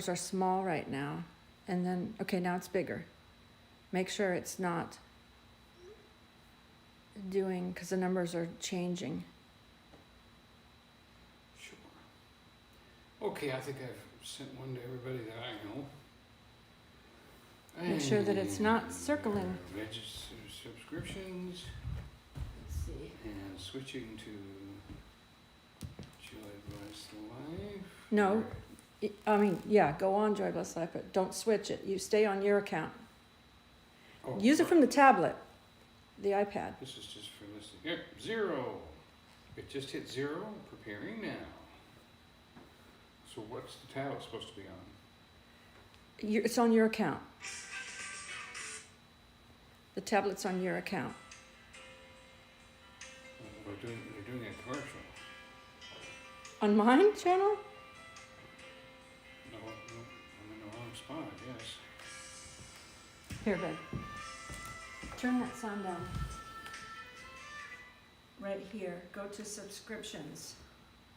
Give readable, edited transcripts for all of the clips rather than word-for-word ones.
are small right now. And then, okay, now it's bigger. Make sure it's not doing, because the numbers are changing. Sure. Okay, I think I've sent one to everybody that I know. Make sure that it's not circling. Register subscriptions Let's see. and switching to Joy Bless Life. No, I mean, yeah, go on Joy Bless Life, but don't switch it. You stay on your account. Oh, Use it right. from the tablet, the iPad. This is just for listening. Yep, 0. It just hit 0. Preparing now. So what's the tablet supposed to be on? It's on your account. The tablet's on your account. We're doing a commercial. On mine channel? No, I'm in the wrong spot, I guess. Here, babe. Turn that sound down. Right here. Go to subscriptions.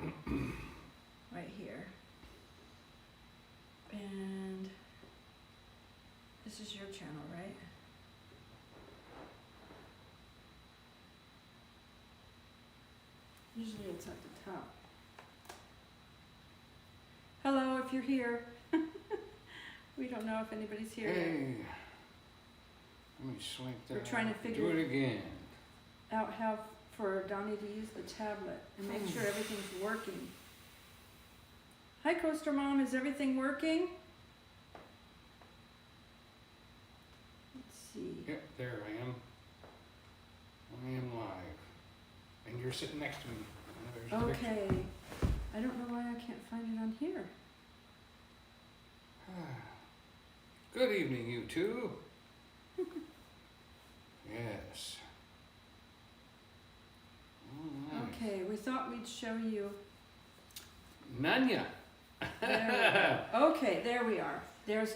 Right here. And this is your channel, right? Usually it's at the top. Hello, if you're here. We don't know if anybody's here yet. Hey, let me swipe that. We're trying to figure Do it again. out how for Donnie to use the tablet and make sure everything's working. Hi, Coaster Mom, is everything working? Let's see. Yep, there I am. I am live. And you're sitting next to me. There's the picture. Okay. I don't know why I can't find it on here. Good evening, you two. Yes. All right. Okay, we thought we'd show you. Nanya. There we go. Okay, there we are. There's.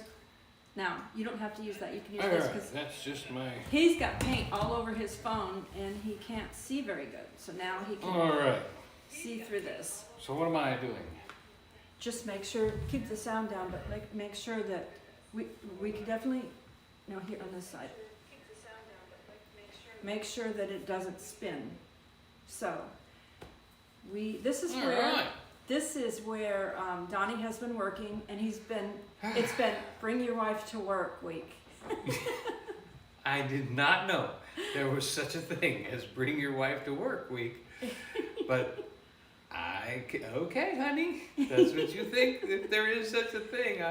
Now, you don't have to use that. You can use All this right, because that's just my. he's got paint all over his phone and he can't see very good. So now he can All right. see through this. So what am I doing? Just make sure, keep the sound down, but make sure that we can definitely, no, here on this side. Make sure that it doesn't spin. So, this is All where, right. Donnie has been working, and it's been Bring Your Wife to Work week. I did not know there was such a thing as Bring Your Wife to Work week, but okay, honey, that's what you think, if there is such a thing.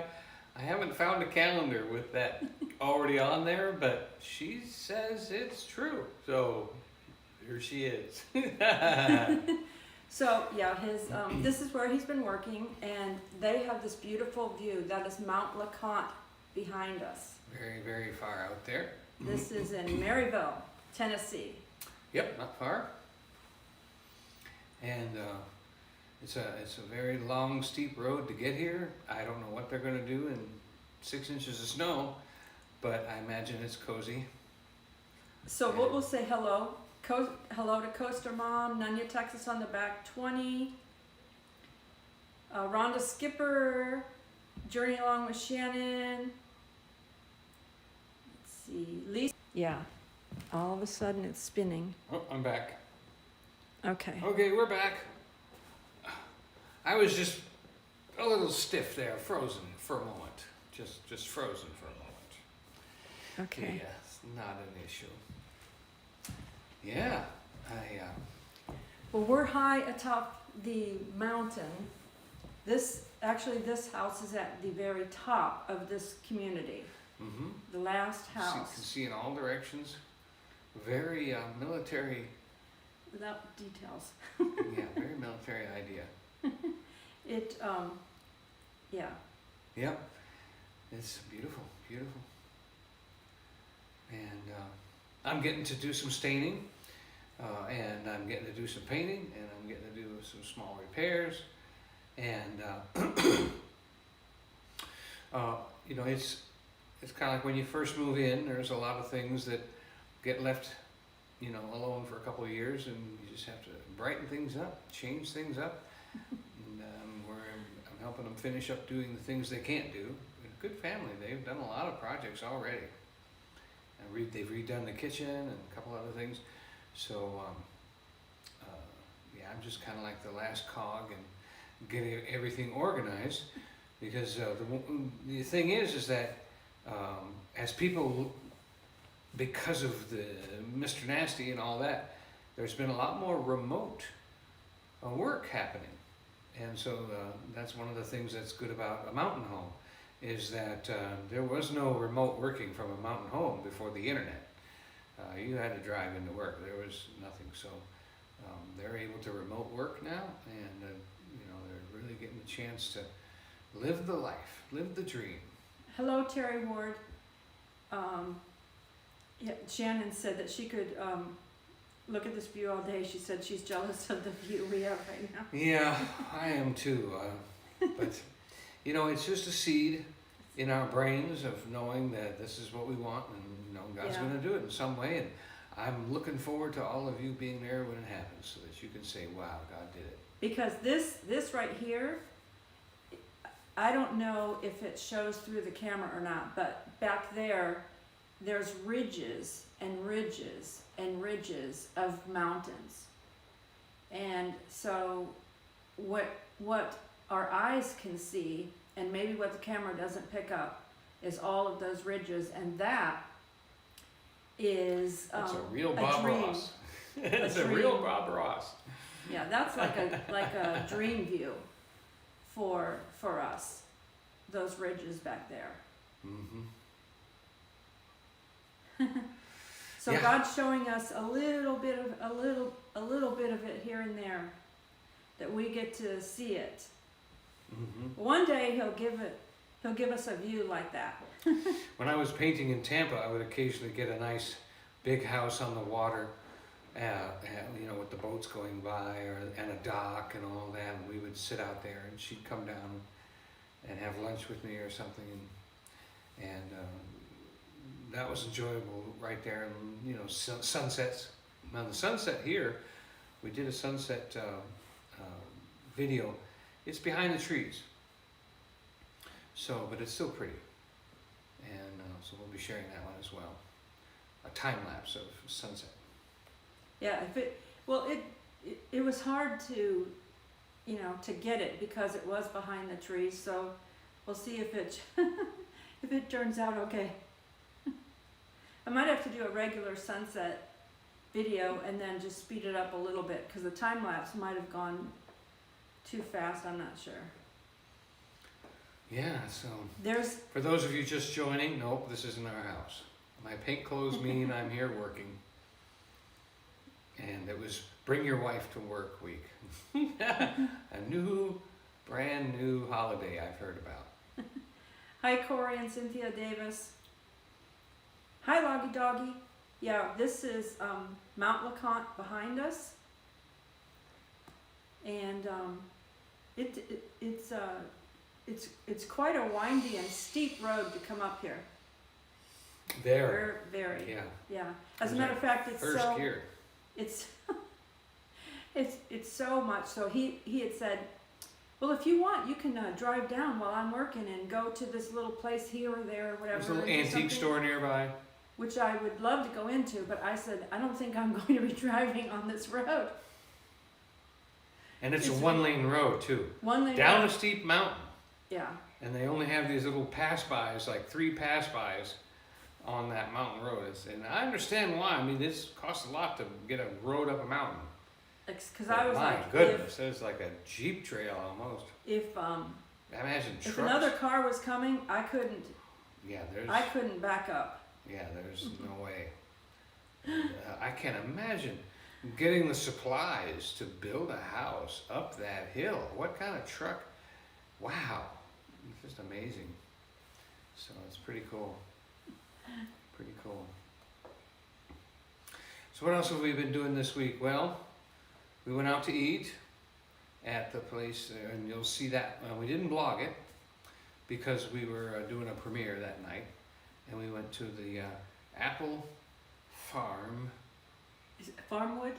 I haven't found a calendar with that already on there, but she says it's true, so here she is. So yeah, this is where he's been working, and they have this beautiful view. That is Mount LeConte behind us. Very, very far out there. This is in Maryville, Tennessee. Yep, not far. And it's a very long, steep road to get here. I don't know what they're going to do in 6 inches of snow, but I imagine it's cozy. So we'll say hello. Hello to Coaster Mom, Nunya, Texas on the back 20. Rhonda Skipper, Journey Along with Shannon. Let's see, Lisa. Yeah, all of a sudden it's spinning. Oh, I'm back. Okay. Okay, we're back. I was just a little stiff there, frozen for a moment. Just frozen for a moment. Okay. Yeah, it's not an issue. Yeah, Well, we're high atop the mountain. This house is at the very top of this community. The last You house. can see in all directions. Very military. Without details. Yeah, very military idea. Yeah. Yep, it's beautiful, beautiful. And I'm getting to do some staining, and I'm getting to do some painting, and I'm getting to do some small repairs. And you know, it's kind of like when you first move in. There's a lot of things that get left, you know, alone for a couple of years, and you just have to brighten things up, change things up. And I'm helping them finish up doing the things they can't do. A good family. They've done a lot of projects already. And they've redone the kitchen and a couple other things. So, yeah, I'm just kind of like the last cog and getting everything organized. Because the thing is that as people, because of the Mr. Nasty and all that, there's been a lot more remote work happening. And so that's one of the things that's good about a mountain home, is that there was no remote working from a mountain home before the internet. You had to drive into work. There was nothing. So they're able to remote work now, and you know, they're really getting the chance to live the life, live the dream. Hello, Terry Ward. Yeah, Shannon said that she could look at this view all day. She said she's jealous of the view we have right now. Yeah, I am too. But, you know, it's just a seed in our brains of knowing that this is what we want, and, you know, God's Yeah. going to do it in some way. And I'm looking forward to all of you being there when it happens, so that you can say, wow, God did it. Because this right here, I don't know if it shows through the camera or not, but back there, there's ridges and ridges and ridges of mountains. And so what our eyes can see, and maybe what the camera doesn't pick up, is all of those ridges, and that is That's a real Bob dream. Ross. It's a dream. real Bob Ross. Yeah, that's like a dream view for us. Those ridges back there. Mm-hmm. So Yeah. God's showing us a little bit of it here and there, that we get to see it. Mm-hmm. One day He'll give us a view like that. When I was painting in Tampa, I would occasionally get a nice big house on the water, you know, with the boats going by, and a dock and all that, and we would sit out there, and she'd come down and have lunch with me or something, and that was enjoyable right there. And, you know, sunsets. Now the sunset here, we did a sunset video. It's behind the trees, so, but it's still pretty, and so we'll be sharing that one as well. A time lapse of sunset. Yeah, it was hard to, you know, to get it because it was behind the trees. So we'll see if it if it turns out okay. I might have to do a regular sunset video and then just speed it up a little bit, because the time lapse might have gone too fast. I'm not sure. Yeah, so There's for those of you just joining, nope, this isn't our house. My pink clothes mean I'm here working. And it was Bring Your Wife to Work week. A brand new holiday I've heard about. Hi, Corey and Cynthia Davis. Hi, Loggy Doggy. Yeah, this is Mount LeConte behind us, and it's quite a windy and steep road to come up here. Very. Yeah. As a matter of fact, it's First so gear. it's it's so much. So he had said, well, if you want, you can drive down while I'm working and go to this little place here or there or whatever. There's a little and do antique something, store nearby. which I would love to go into, but I said, I don't think I'm going to be driving on this road. And it's a It's one-lane road too. One lane. Down a steep mountain. Yeah. And they only have these little pass-bys, like 3 pass-bys on that mountain road. And I understand why. I mean, this costs a lot to get a road up a mountain. Because I was my like, goodness, it's like a Jeep trail almost. if Imagine trucks. another car was coming, I couldn't Yeah, couldn't back up. there's no way. And, I can't imagine getting the supplies to build a house up that hill. What kind of truck? Wow, it's just amazing. So it's pretty cool. Pretty cool. So what else have we been doing this week? Well, we went out to eat at the place, and you'll see that. We didn't blog it because we were doing a premiere that night, and we went to the apple farm. Is it Farmwood?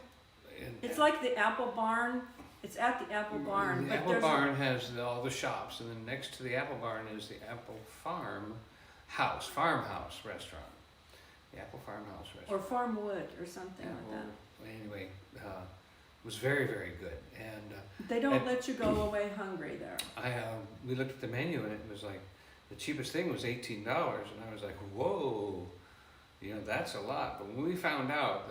In, It's like the apple barn It's at the Apple Barn, The but Apple there's Barn has all the shops, and then next to the Apple Barn is the Apple Farmhouse restaurant. The Apple Farmhouse or restaurant. Farmwood or something like that. Well, anyway, it was very, very good. And They don't and- let you go away hungry there. we looked at the menu, and it was like, the cheapest thing was $18, and I was like, whoa, that's a lot. But when we found out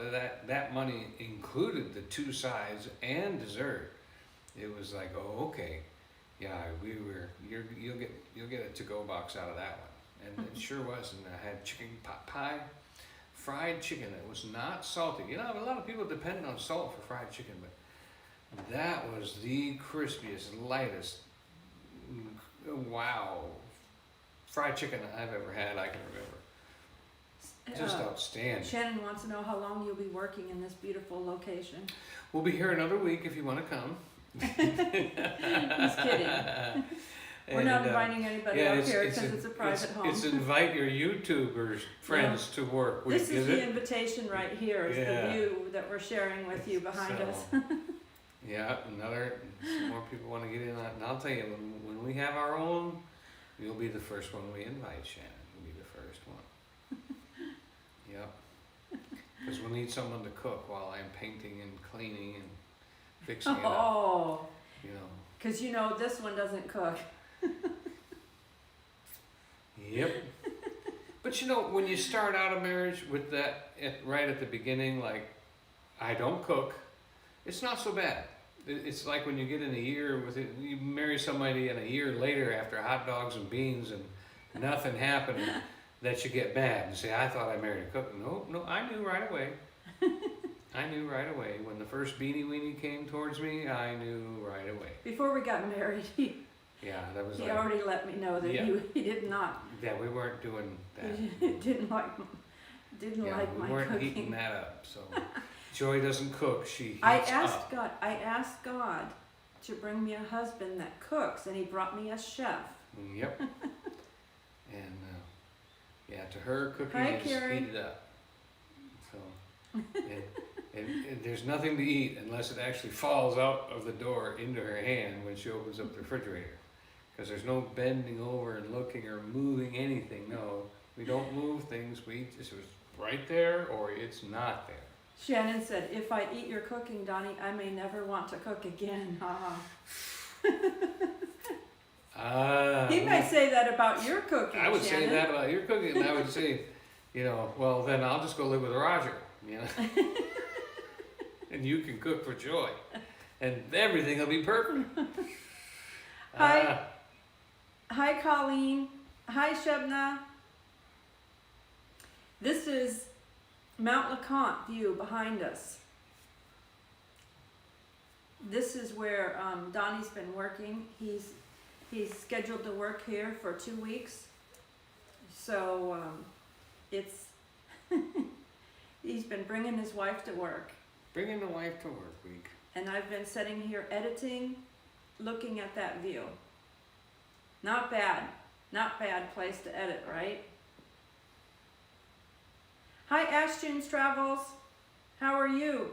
that money included the 2 sides and dessert, it was like, oh, okay, yeah, you'll get a to-go box out of that one, and it sure was. And I had chicken pot pie, fried chicken that was not salty. A lot of people depend on salt for fried chicken, but that was the crispiest, lightest, wow, fried chicken I've ever had. I can remember. Just outstanding. Shannon wants to know how long you'll be working in this beautiful location. We'll be here another week if you want to come. He's kidding. We're not inviting anybody up here because it's a private home. It's invite your YouTubers friends to work week, This is the invitation right here. Is the view that we're sharing with you behind us. Yeah, some more people want to get in on it. And I'll tell you, when we have our own, you'll be the first one we invite, Shannon. You'll be the first one. Yep. Because we'll need someone to cook while I'm painting and cleaning and fixing it up. Oh. Because this one doesn't cook. Yep. But when you start out a marriage with that right at the beginning, like, I don't cook, it's not so bad. It's like when you get in a year with it, you marry somebody, and a year later, after hot dogs and beans and nothing happening, that you get mad and say, I thought I married a cook. No, I knew right away. I knew right away. When the first beanie weenie came towards me, I knew right away. Before we got married, he already let me know that he did not. Yeah, we weren't doing that. He didn't like my we weren't cooking. heating that up. So Joy doesn't cook; she heats I asked God to bring me a husband that cooks, and He brought me a chef. Yep. And to her, cooking Hi, is Carrie. heated up. So, and there's nothing to eat unless it actually falls out of the door into her hand when she opens up the refrigerator. Because there's no bending over and looking or moving anything. No, we don't move things. It was right there or it's not there. Shannon said, if I eat your cooking, Donnie, I may never want to cook again. He might say that about your cooking, I would Shannon. say that about your cooking, and I would say, well, then I'll just go live with Roger, and you can cook for Joy, and everything will be perfect. Hi, Colleen. Hi, Shebna. This is Mount LeConte view behind us. This is where Donnie's been working. He's scheduled to work here for 2 weeks. So it's he's been bringing his wife to work. Bringing the wife to work week. And I've been sitting here editing, looking at that view. Not bad place to edit, right? Hi, Ashton's Travels. How are you?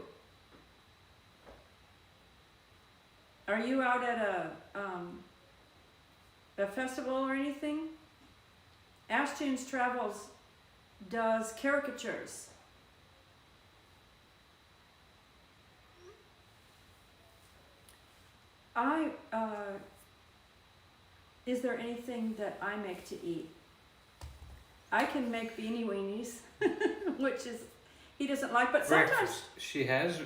Are you out at a festival or anything? Ashton's Travels does caricatures. Is there anything that I make to eat? I can make beanie weenies, which is he doesn't like, but sometimes breakfast. She has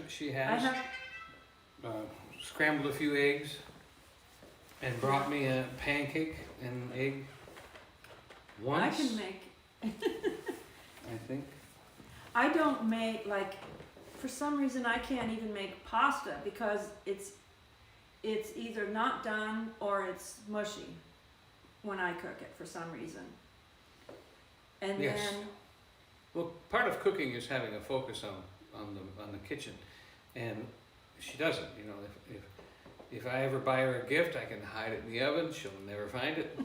scrambled a few eggs and brought me a pancake and egg once. I can make. I think. I don't make, for some reason I can't even make pasta because it's either not done or it's mushy when I cook it for some reason. And Yes. then Well, part of cooking is having a focus on the kitchen, and she doesn't. If I ever buy her a gift, I can hide it in the oven. She'll never find it.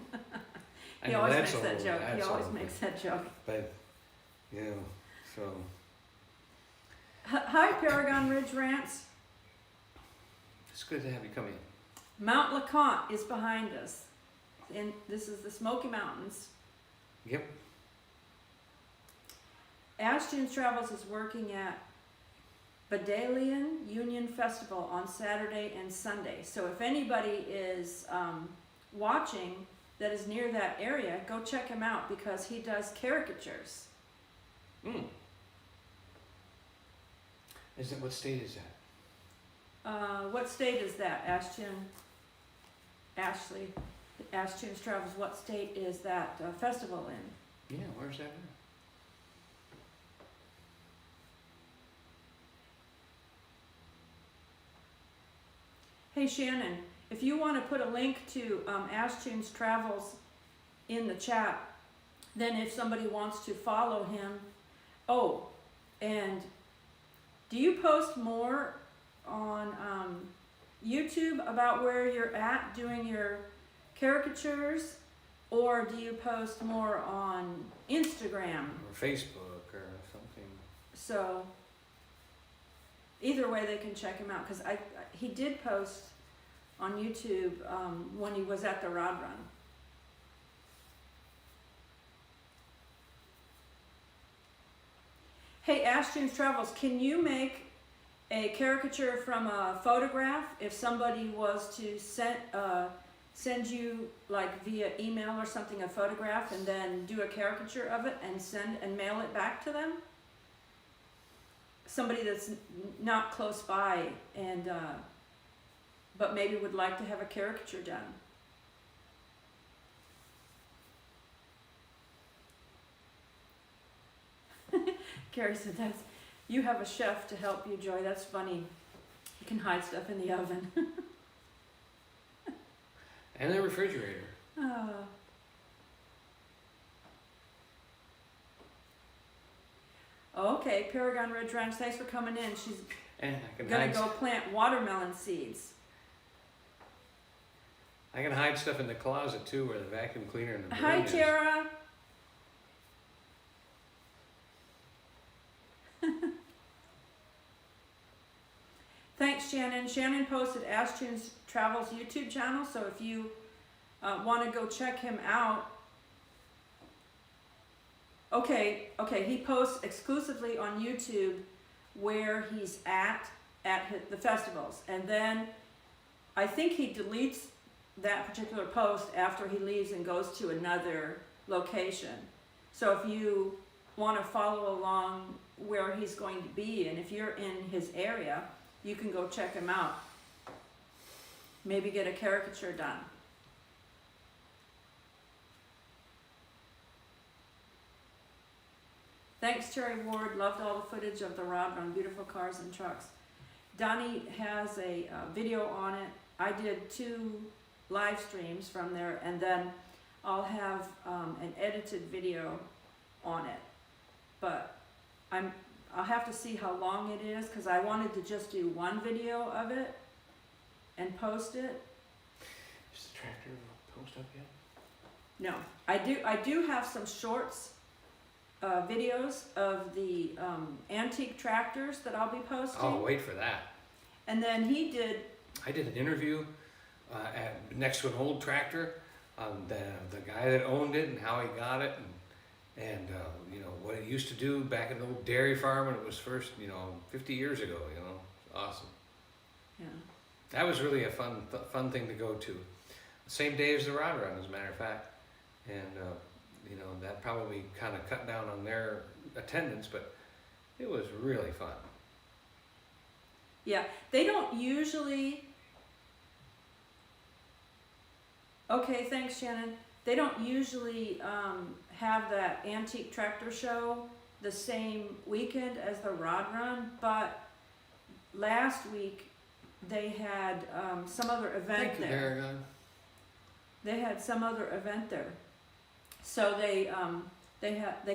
he always makes that joke. He always makes that joke. But so. Hi, Paragon Ridge Ranch. It's good to have you come in. Mount LeConte is behind us. And this is the Smoky Mountains. Yep. Ashton's Travels is working at Badalian Union Festival on Saturday and Sunday. So if anybody is watching that is near that area, go check him out because he does caricatures. Mm. What state is that? What state is that, Ashley? Ashton's Travels, what state is that festival in? Yeah, where's that at? Hey Shannon, if you want to put a link to Ashton's Travels in the chat, then if somebody wants to follow him. Oh, and do you post more on YouTube about where you're at doing your caricatures, or do you post more on Instagram? Or Facebook or something. So either way they can check him out, because he did post on YouTube when he was at the Rod Run. Hey, Ashton's Travels, can you make a caricature from a photograph if somebody was to send you, like via email or something, a photograph, and then do a caricature of it and send and mail it back to them? Somebody that's not close by and but maybe would like to have a caricature done. Carrie said, "That's you have a chef to help you, Joy. That's funny. You can hide stuff in the oven." And the refrigerator. Oh. Okay, Paragon Ridge Ranch, thanks for coming in. She's And I can gonna hide. go plant watermelon seeds. I can hide stuff in the closet too, where the vacuum cleaner and the broom Hi, is. Tara. Thanks, Shannon. Shannon posted Ashton's Travels YouTube channel, so if you want to go check him out. Okay, he posts exclusively on YouTube where he's at the festivals, and then I think he deletes that particular post after he leaves and goes to another location. So if you want to follow along where he's going to be, and if you're in his area, you can go check him out. Maybe get a caricature done. Thanks, Terry Ward. Loved all the footage of the Rod Run. Beautiful cars and trucks. Donnie has a video on it. I did 2 live streams from there, and then I'll have an edited video on it. But I'll have to see how long it is, because I wanted to just do one video of it and post it. Is the tractor post up yet? No, I do have some shorts, videos of the antique tractors that I'll be posting. Oh, wait for that. And then I did an interview next to an old tractor, the guy that owned it and how he got it, and you know what it used to do back in the old dairy farm when it was first, 50 years ago. Awesome. Yeah. That was really a fun thing to go to. Same day as the Rod Run, as a matter of fact, and that probably kind of cut down on their attendance, but it was really fun. Yeah, they don't usually. Okay, thanks, Shannon. They don't usually have that antique tractor show the same weekend as the Rod Run, but last week they had some other event Thank you, there. Paragon. They had some other event there, so they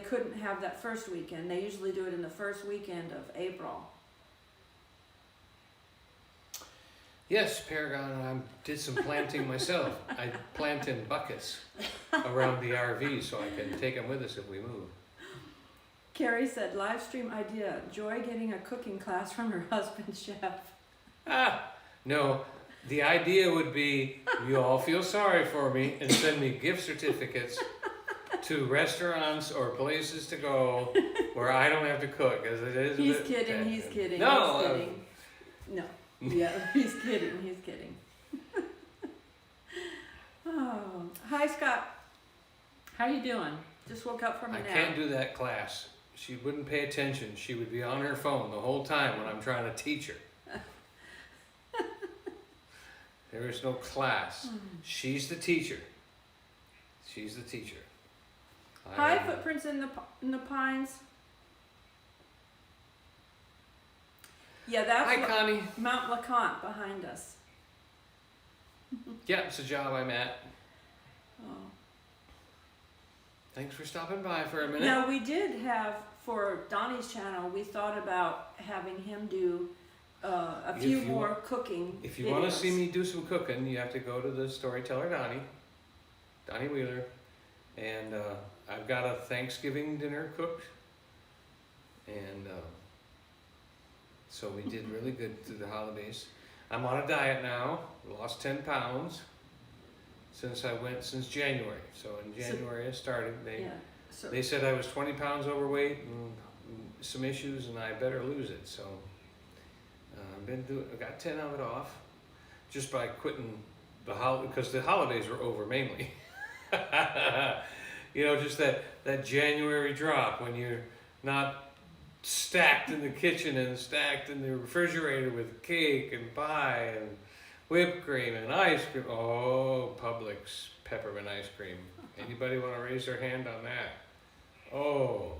couldn't have that first weekend. They usually do it in the first weekend of April. Yes, Paragon, I did some planting myself. I plant in buckets around the RV so I can take them with us if we move. Carrie said, live stream idea, Joy getting a cooking class from her husband chef. Ah, No, the idea would be you all feel sorry for me and send me gift certificates to restaurants or places to go where I don't have to cook, as it is. He's kidding, he's kidding, No, he's kidding. No, yeah, he's kidding, he's kidding. Oh, hi Scott. How you doing? Just woke up from a I nap. can't do that class. She wouldn't pay attention. She would be on her phone the whole time when I'm trying to teach her. There is no class. She's the teacher. She's the teacher. Hi, footprints in the pines. Yeah, that's Hi, Connie. Mount LeConte behind us. Yeah, it's a job I'm at. Oh. Thanks for stopping by for a minute. Now we did have for Donnie's channel. We thought about having him do a few more cooking. If you want to see me do some cooking, you have to go to the storyteller Donnie Wheeler, and I've got a Thanksgiving dinner cooked, and so we did really good through the holidays. I'm on a diet now. Lost 10 pounds since January. So in January I started. They said I was 20 pounds overweight and some issues, and I better lose it. So I got 10 of it off just by quitting because the holidays were over mainly. You know, just that January drop when you're not stacked in the kitchen and stacked in the refrigerator with cake and pie and whipped cream and ice cream. Oh, Publix peppermint ice cream. Anybody want to raise their hand on that? Oh.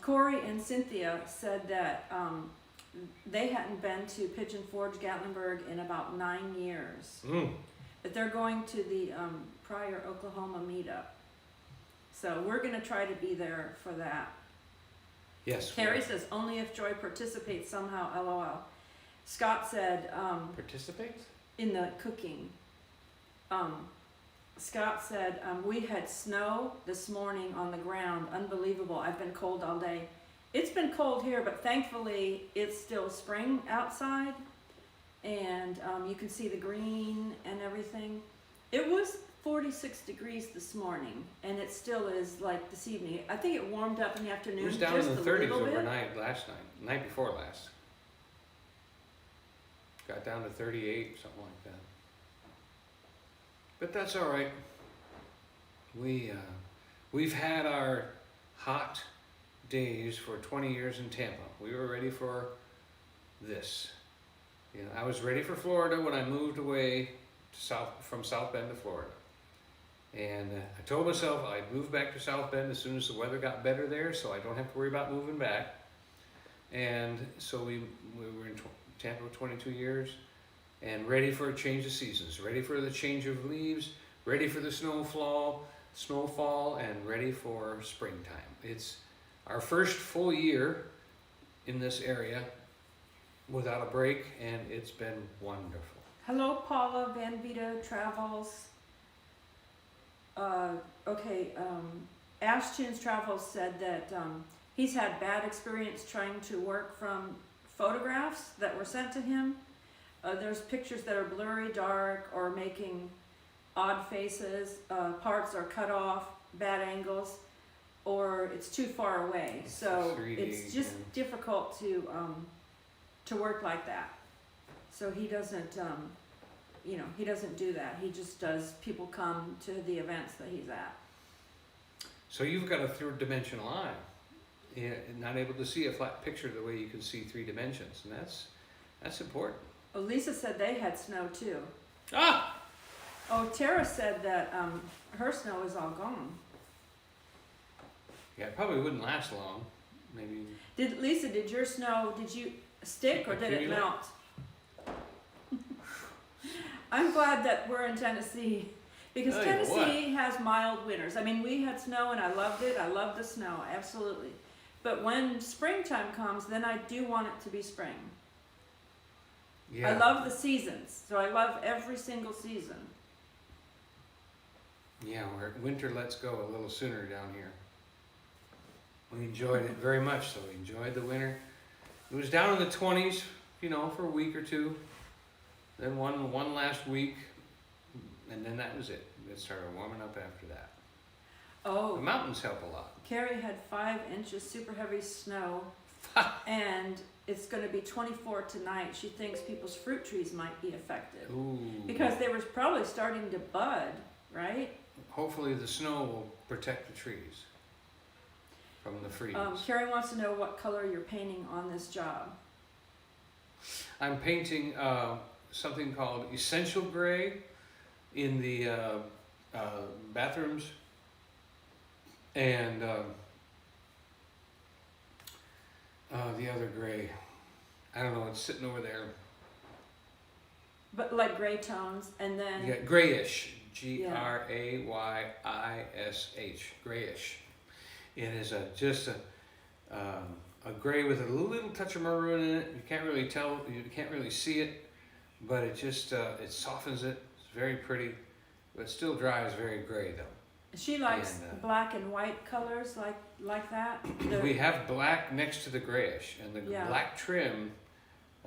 Corey and Cynthia said that they hadn't been to Pigeon Forge, Gatlinburg in about 9 years. But they're going to the Pryor, Oklahoma meetup. So we're going to try to be there for that. Yes. Carrie says, only if Joy participates somehow, LOL. Scott said... participates? In the cooking. Scott said, we had snow this morning on the ground. Unbelievable. I've been cold all day. It's been cold here, but thankfully it's still spring outside. And you can see the green and everything. It was 46 degrees this morning, and it still is like this evening. I think it warmed up in the afternoon. It was down just in the a 30s little bit. overnight last night before last. Got down to 38, something like that. But that's all right. We've had our hot days for 20 years in Tampa. We were ready for this. You know, I was ready for Florida when I moved away from South Bend to Florida. And I told myself I'd move back to South Bend as soon as the weather got better there, so I don't have to worry about moving back. And so we were in Tampa for 22 years, and ready for a change of seasons, ready for the change of leaves, ready for the snowfall, and ready for springtime. It's our first full year in this area without a break, and it's been wonderful. Hello, Paula Van Vita Travels. Ashton's Travels said that he's had bad experience trying to work from photographs that were sent to him. There's pictures that are blurry, dark, or making odd faces. Parts are cut off, bad angles, or it's too far away. So 3D, it's just difficult to work like that. So he doesn't, he doesn't do that. He just does people come to the events that he's at. So you've got a third-dimensional eye. Yeah, not able to see a flat picture the way you can see 3 dimensions, and that's important. Oh, Lisa said they had snow too. Ah! Oh, Tara said that her snow is all gone. Yeah, it probably wouldn't last long. Maybe. Lisa, did your snow, did you stick or did it Accumulate? melt? I'm glad that we're in Tennessee because Tell you Tennessee has mild winters. I mean, we had snow and I loved it. I love the snow, absolutely. But when springtime comes, then I do want it to be spring. Yeah. I love the seasons, so I love every single season. Yeah, winter lets go a little sooner down here. We enjoyed it very much, so we enjoyed the winter. It was down in the 20s, for a week or two. Then one last week, and then that was it. It started warming up after that. The Oh, mountains help a lot. Carrie had 5 inches super heavy snow, and it's going to be 24 tonight. She thinks people's fruit trees might be affected Ooh. because they were probably starting to bud, right? Hopefully the snow will protect the trees from the freeze. Carrie wants to know what color you're painting on this job. I'm painting something called essential gray in the bathrooms, and the other gray, I don't know, it's sitting over there. But like gray tones, and then Yeah, grayish, Grayyish, grayish. It is just a gray with a little touch of maroon in it. You can't really tell, you can't really see it, but it just it softens it. It's very pretty, but it still dries very gray though. she likes And, black and white colors like that. We have black next to the grayish, and the Yeah. black trim.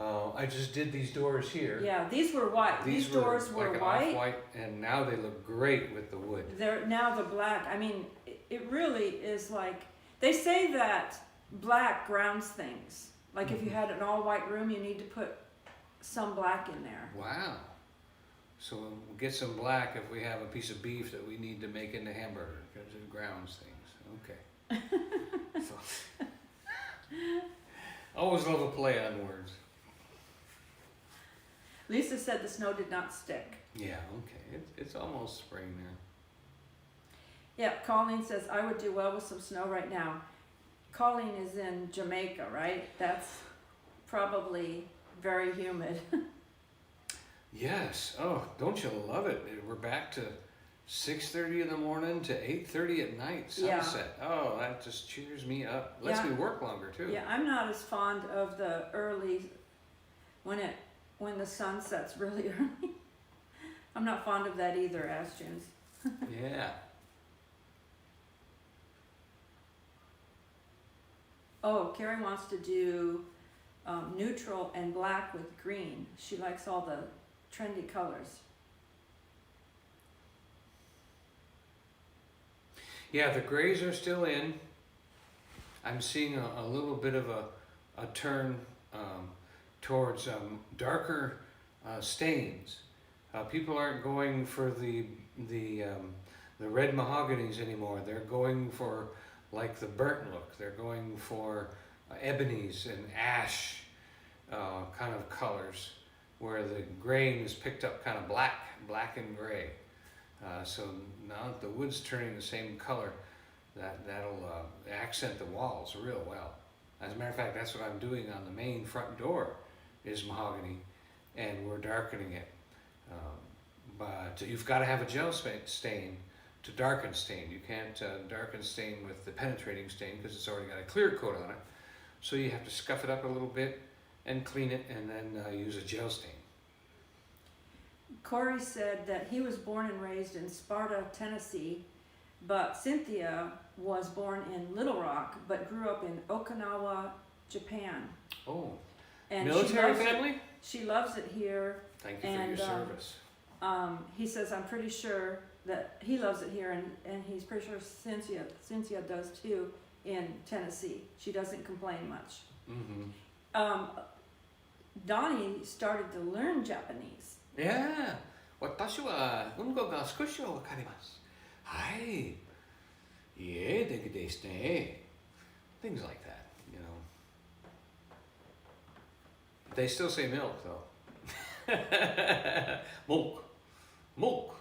I just did these doors here. Yeah, these were white. These doors were like an white. off-white, and now they look great with the wood. They're now the black. I mean, it really is like they say that black grounds things. Like if you had an all white room, you need to put some black in there. Wow. So we'll get some black if we have a piece of beef that we need to make into hamburger, because it grounds things. Okay. So, always love a play on words. Lisa said the snow did not stick. Yeah, okay. It's almost spring there. Yeah, Colleen says I would do well with some snow right now. Colleen is in Jamaica, right? That's probably very humid. Yes. Oh, don't you love it? We're back to 6:30 in the morning to 8:30 at night, Yeah. sunset. Oh, that just cheers me up. Lets Yeah. me work longer too. Yeah, I'm not as fond of the early when the sun sets really early. I'm not fond of that either, Ashton's. Yeah. Oh, Carrie wants to do neutral and black with green. She likes all the trendy colors. Yeah, the grays are still in. I'm seeing a little bit of a turn towards darker stains. People aren't going for the red mahoganies anymore. They're going for like the burnt look. They're going for ebonies and ash kind of colors, where the grain is picked up kind of black and gray. So now that the wood's turning the same color, that'll accent the walls real well. As a matter of fact, that's what I'm doing on the main front door, is mahogany, and we're darkening it. But you've got to have a gel stain to darken stain. You can't darken stain with the penetrating stain because it's already got a clear coat on it. So you have to scuff it up a little bit and clean it, and then use a gel stain. Corey said that he was born and raised in Sparta, Tennessee, but Cynthia was born in Little Rock, but grew up in Okinawa, Japan. Oh, And military family? She loves it here. Thank you for your service. He says, I'm pretty sure that he loves it here, and he's pretty sure Cynthia does too in Tennessee. She doesn't complain much. Mm-hmm. Donnie started to learn Japanese. Yeah. 私は運語が少しわかります。はい。いえ、できですね。Things like that, you know. They still say milk though. Milk. Milk.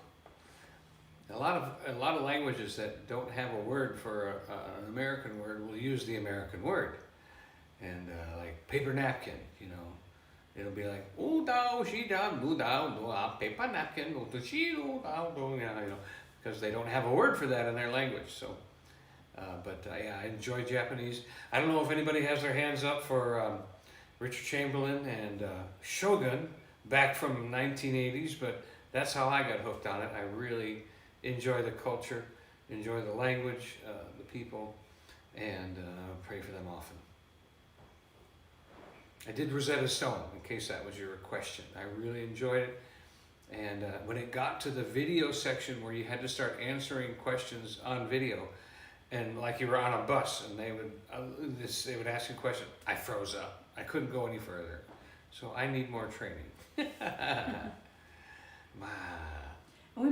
A lot of languages that don't have a word for an American word will use the American word. And like paper napkin, you know. It'll be like, oh, dao, she dao, nu dao, no, paper napkin, no, to she, no, dao, you know, because they don't have a word for that in their language. So, yeah, I enjoy Japanese. I don't know if anybody has their hands up for Richard Chamberlain and Shogun back from 1980s, but that's how I got hooked on it. I really enjoy the culture, enjoy the language, the people, and pray for them often. I did Rosetta Stone, in case that was your question. I really enjoyed it. And when it got to the video section where you had to start answering questions on video, and like you were on a bus and they would ask you a question, I froze up. I couldn't go any further. So I need more training. We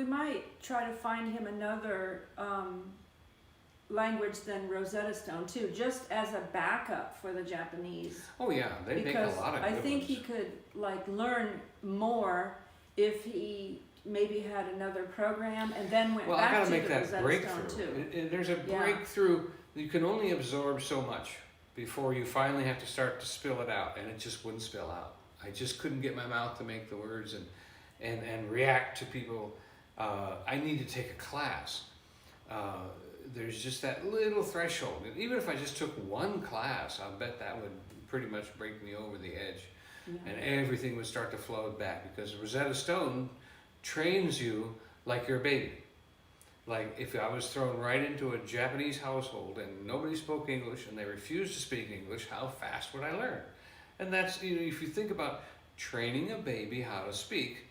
might try to find him another language than Rosetta Stone too, just as a backup for the Japanese. Oh yeah, they make a lot of good I think ones. he could like learn more if he maybe had another program and then went Well, I back gotta to make the that Rosetta breakthrough. Stone too. There's a Yeah. breakthrough. You can only absorb so much before you finally have to start to spill it out, and it just wouldn't spill out. I just couldn't get my mouth to make the words and react to people. I need to take a class. There's just that little threshold. And even if I just took one class, I bet that would pretty much break me over the edge. Yeah. And everything would start to flow back, because Rosetta Stone trains you like you're a baby. Like if I was thrown right into a Japanese household and nobody spoke English and they refused to speak English, how fast would I learn? And that's, you know, if you think about training a baby how to speak,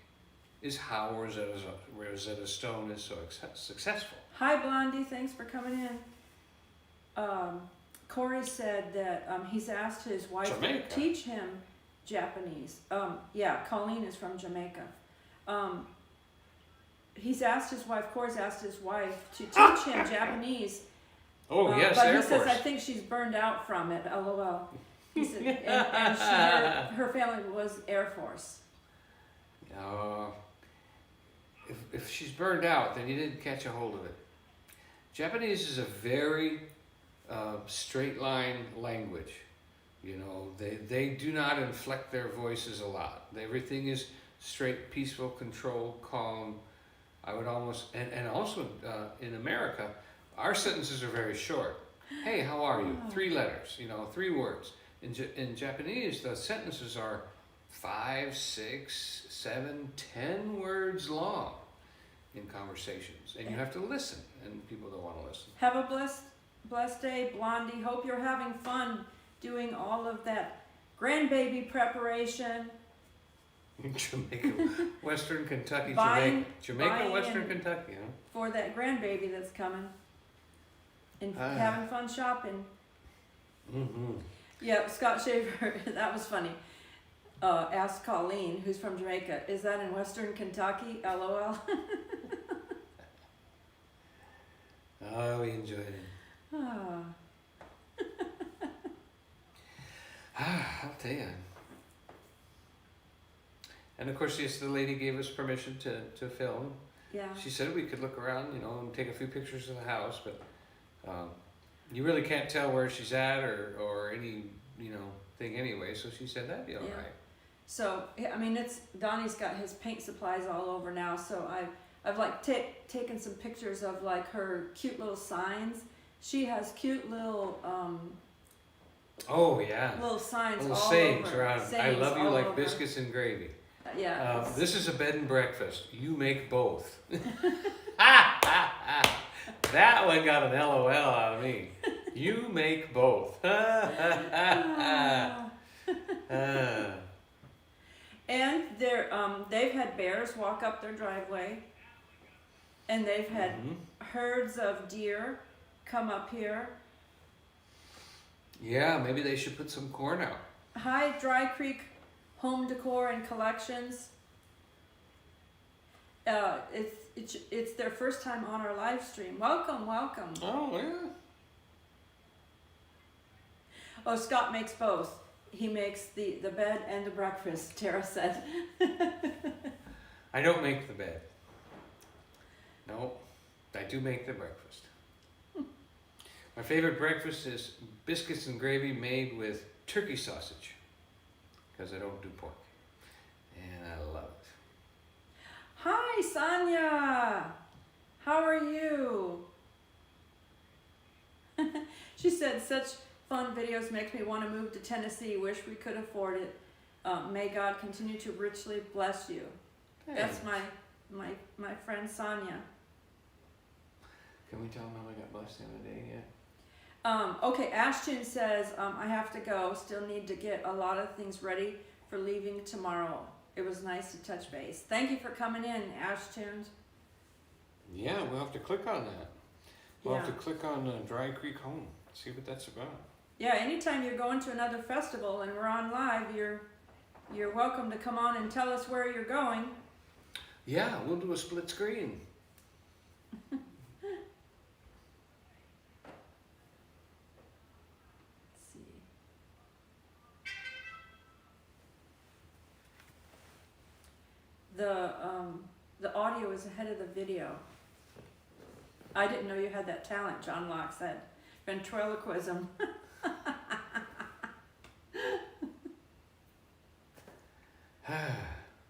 is how Rosetta Stone is so successful. Hi Blondie, thanks for coming in. Corey said that he's asked his wife Jamaica. to teach him Japanese. Yeah, Colleen is from Jamaica. He's asked his wife, Corey's asked his wife to teach him Japanese. Oh yes, but Air he Force. says, I think she's burned out from it, LOL. He said, her family was Air Force. If she's burned out, then you didn't catch a hold of it. Japanese is a very straight line language. You know, they do not inflect their voices a lot. Everything is straight, peaceful, controlled, calm. I would almost, and also in America, our sentences are very short. Hey, how are you? 3 letters, 3 words. In Japanese, the sentences are 5, 6, 7, 10 words long in conversations, and you have to listen, and people don't want to listen. Have a blessed day, Blondie. Hope you're having fun doing all of that grandbaby preparation. Jamaica, Western Kentucky, Buying Western Kentucky, huh? For that grandbaby that's coming. And having fun shopping. Mm-hmm. Yeah, Scott Shaver, that was funny. Asked Colleen, who's from Jamaica, is that in Western Kentucky? LOL. Oh, we enjoyed it. I'll tell you. And of course, yes, the lady gave us permission to film. Yeah. She said we could look around, and take a few pictures of the house, but you really can't tell where she's at or any, thing anyway. So she said that'd be all right. So, I mean, Donnie's got his paint supplies all over now. So I've like taken some pictures of like her cute little signs. She has cute little oh yeah, little signs, little all sayings over. around. Sayings I love you all like over. biscuits and gravy. Yeah. This is a bed and breakfast. You make both. That one got an LOL out of me. You make both. And they've had bears walk up their driveway, and they've had herds of deer come up here. Yeah, maybe they should put some corn out. Hi, Dry Creek Home Decor and Collections. It's their first time on our live stream. Welcome. Oh yeah. Oh, Scott makes both. He makes the bed and the breakfast, Tara said. I don't make the bed. No, I do make the breakfast. My favorite breakfast is biscuits and gravy made with turkey sausage, because I don't do pork, and I love it. Hi, Sonia. How are you? She said, such fun videos makes me want to move to Tennessee. Wish we could afford it. May God continue to richly bless you. Thanks. That's my friend Sonia. Can we tell them how I got blessed the other day yet? Okay, Ashton says, I have to go. Still need to get a lot of things ready for leaving tomorrow. It was nice to touch base. Thank you for coming in, Ashton. Yeah, we'll have to click on that. We'll have Yeah. to click on Dry Creek Home, see what that's about. Yeah, anytime you're going to another festival and we're on live, you're welcome to come on and tell us where you're going. Yeah, we'll do a split screen. Let's see. The audio is ahead of the video. I didn't know you had that talent, John Locke said. Ventriloquism.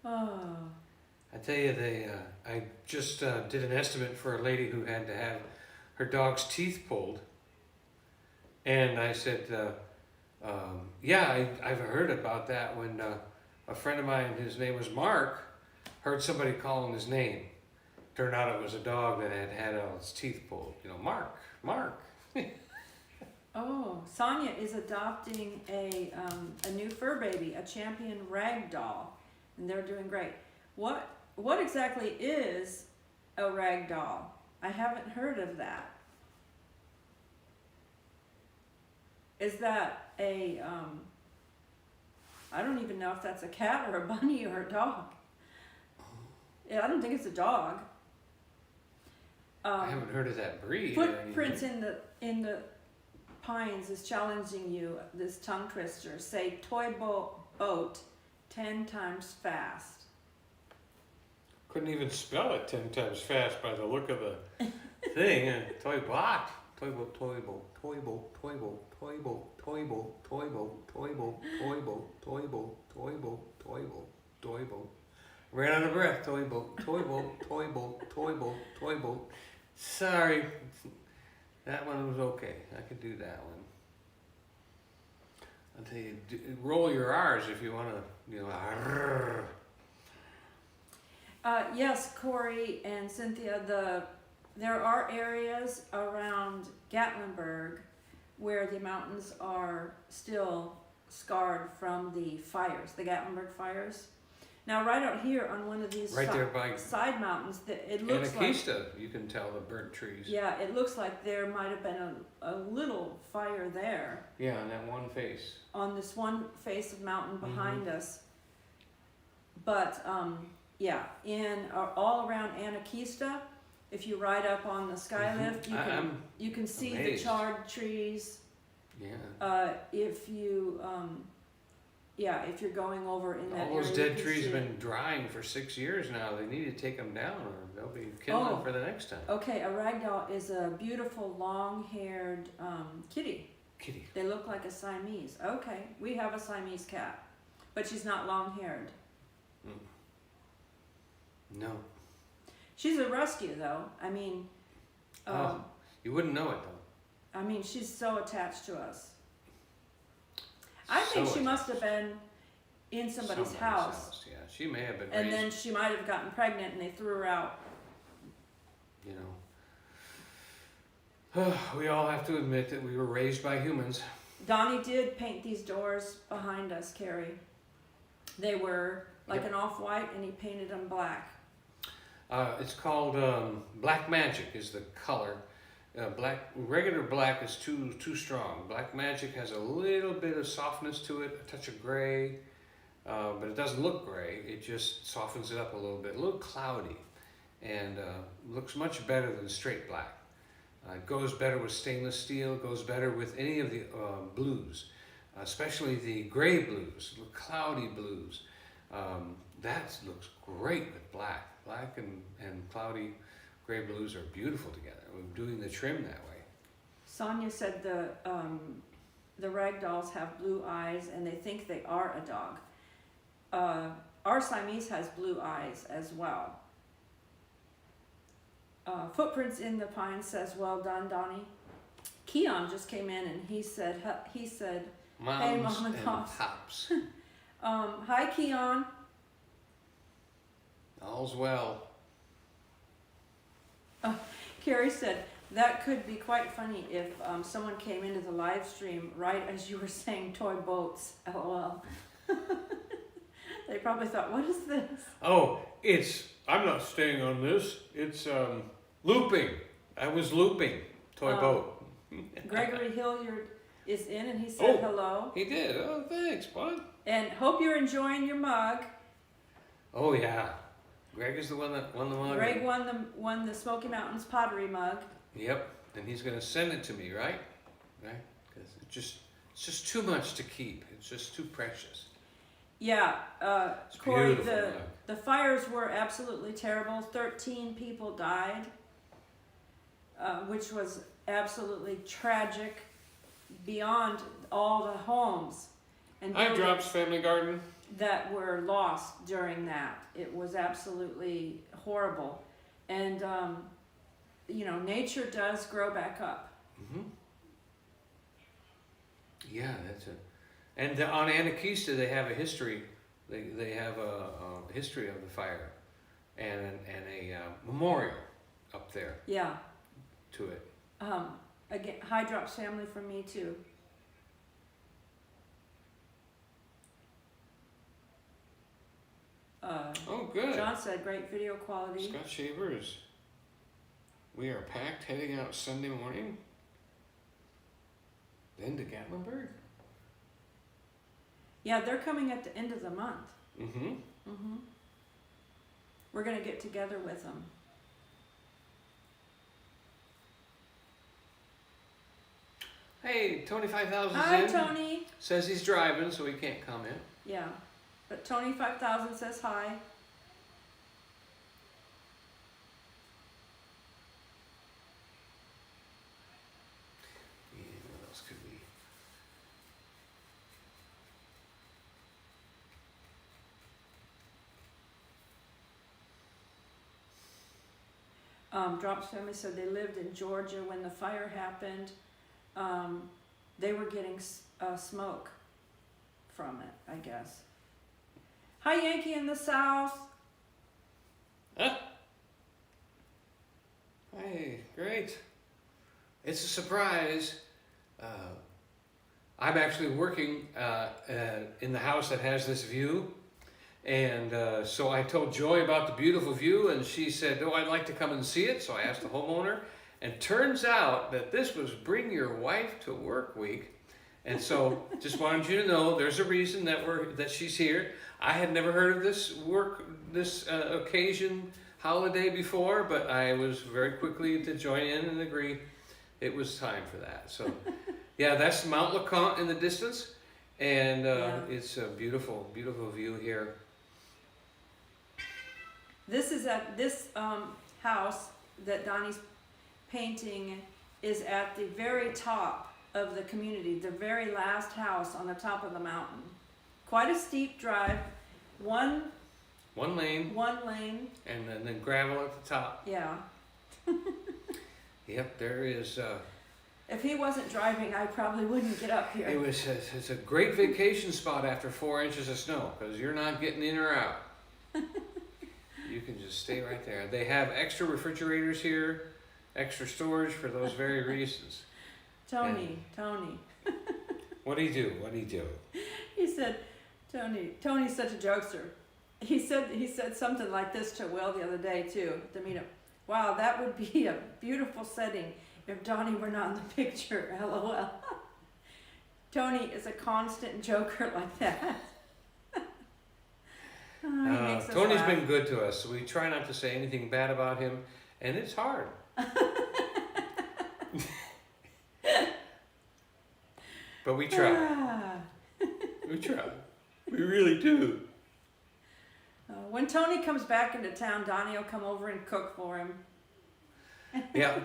Oh. I tell you, I just did an estimate for a lady who had to have her dog's teeth pulled. And I said, yeah, I've heard about that when a friend of mine, his name was Mark, heard somebody calling his name. Turned out it was a dog that had all its teeth pulled. You know, Mark. Oh, Sonia is adopting a new fur baby, a champion rag doll, and they're doing great. What exactly is a rag doll? I haven't heard of that. Is that a I don't even know if that's a cat or a bunny or a dog. Yeah, I don't think it's a dog. I haven't heard of that breed. Or Footprints anything. in the Pines is challenging you. This tongue twister. Say toy boat 10 times fast. Couldn't even spell it 10 times fast by the look of the thing. Toy boat. Toy boat, toy boat, toy boat, toy boat, toy boat, toy boat, toy boat, toy boat, toy boat, toy boat, toy boat, toy boat, toy boat. Ran out of breath. Toy boat, toy boat, toy boat, toy boat, toy boat. Sorry. That one was okay. I could do that one. I'll tell you, roll your R's if you want to, you know, arrrr. Yes, Corey and Cynthia, there are areas around Gatlinburg where the mountains are still scarred from the fires, the Gatlinburg fires. Now, right out here on one of these Right there by side mountains, it looks like, Anakista, you can tell the burnt trees. yeah, it looks like there might have been a little fire there Yeah, on that one face. on this one face of mountain behind us. But yeah, all around Anakista, if you ride up on the sky lift, you can see amazed. the charred trees. Yeah. If you're going over in that All those area, dead you can trees see have it. been drying for 6 years now. They need to take them down or they'll be kindling Oh. for the next time. Okay, a ragdoll is a beautiful long-haired kitty. Kitty. They look like a Siamese. Okay, we have a Siamese cat, but she's not long-haired. No. She's a rescue, though. I mean, You wouldn't know it though. I mean, she's so attached to us. I So think she attached. must have been in somebody's house, Yeah, she may have been and raised, then she might have gotten pregnant, and they threw her out. you know. We all have to admit that we were raised by humans. Donnie did paint these doors behind us, Carrie. They were like Yep. an off-white, and he painted them black. It's called Black Magic is the color. Regular black is too strong. Black Magic has a little bit of softness to it, a touch of gray, but it doesn't look gray. It just softens it up a little cloudy, and looks much better than straight black. It goes better with stainless steel. Goes better with any of the blues, especially the gray blues, the cloudy blues. That looks great with black. Black and cloudy gray blues are beautiful together. We're doing the trim that way. Sonia said the ragdolls have blue eyes, and they think they are a dog. Our Siamese has blue eyes as well. Footprints in the Pines says, "Well done, Donnie." Keon just came in, and he said, Moms Mom and and Pops. pops. "Hi, Keon." All's well. Carrie said, that could be quite funny if someone came into the live stream right as you were saying toy boats. LOL. They probably thought, what is this? Oh, I'm not staying on this. It's looping. I was looping. Toy boat. Gregory Hilliard is in and he said Oh. hello. He did. Oh, thanks, bud. And hope you're enjoying your mug. Oh, yeah. Greg is the one that won the mug. Greg won the Smoky Mountains pottery mug. Yep. And he's going to send it to me, right? Right? Because it's just too much to keep. It's just too precious. Yeah, It's Corey, beautiful mug. the fires were absolutely terrible. 13 people died, which was absolutely tragic beyond all the homes and Hi, buildings Drops Family Garden. that were lost during that. It was absolutely horrible. And, you know, nature does grow back up. Mm-hmm. Yeah, that's it. And on Anakeesta, they have a history. They have a history of the fire, and a memorial up there Yeah. to it. Again, high drops family from me too. Oh, good. John said great video quality. Scott Shavers. We are packed, heading out Sunday morning. Then to Gatlinburg. Yeah, they're coming at the end of the month. Mm-hmm. Mm-hmm. We're gonna get together with them. Hey, Tony 5000's Hi, in. Tony. Says he's driving, so he can't comment. Yeah, but Tony 5000 says hi. Yeah, what else could we? Drops family said they lived in Georgia when the fire happened. They were getting smoke from it, I guess. Hi, Yankee in the South. Hey, great. It's a surprise. I'm actually working in the house that has this view. And so I told Joy about the beautiful view, and she said, oh, I'd like to come and see it. So I asked the homeowner, and turns out that this was Bring Your Wife to Work Week. And so just wanted you to know there's a reason that she's here. I had never heard of this occasion holiday before, but I was very quickly to join in and agree it was time for that. So yeah, that's Mount LeConte in the distance, and it's a beautiful, beautiful view here. This is at this house that Donnie's painting is at the very top of the community, the very last house on the top of the mountain. Quite a steep drive, one lane, and then gravel at the top. Yeah. Yep, there is. If he wasn't driving, I probably wouldn't get up here. It's a great vacation spot after 4 inches of snow, because you're not getting in or out. You can just stay right there. They have extra refrigerators here, extra storage for those very reasons. Tony. What do you do? What do you do? He said, Tony's such a jokester. He said something like this to Will the other day too, at the meetup. Wow, that would be a beautiful setting if Donnie were not in the picture, LOL. Tony is a constant joker like that. He makes us Tony's laugh. been good to us, so we try not to say anything bad about him, and it's hard. But we try. We try. We really do. When Tony comes back into town, Donnie will come over and cook for him. Yeah.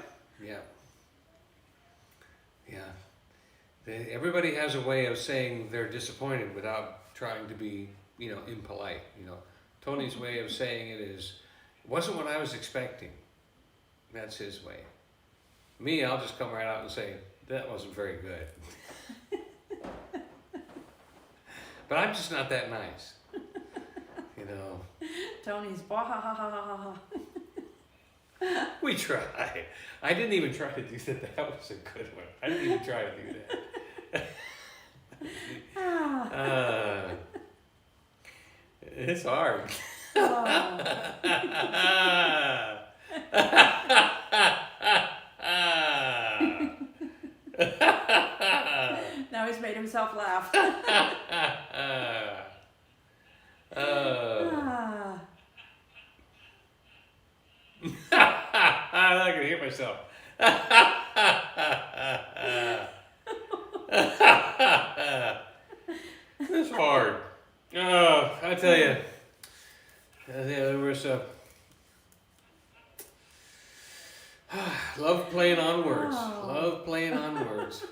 Everybody has a way of saying they're disappointed without trying to be, impolite. Tony's way of saying it is, wasn't what I was expecting. That's his way. Me, I'll just come right out and say, that wasn't very good. But I'm just not that nice. Tony's bah ha ha ha ha ha. We try. I didn't even try to do that. That was a good one. I didn't even try to do that. It's hard. Oh. Now he's made himself laugh. I'm not gonna hear myself. It's hard. I tell you, there was a love playing on words. Oh. Love playing on words.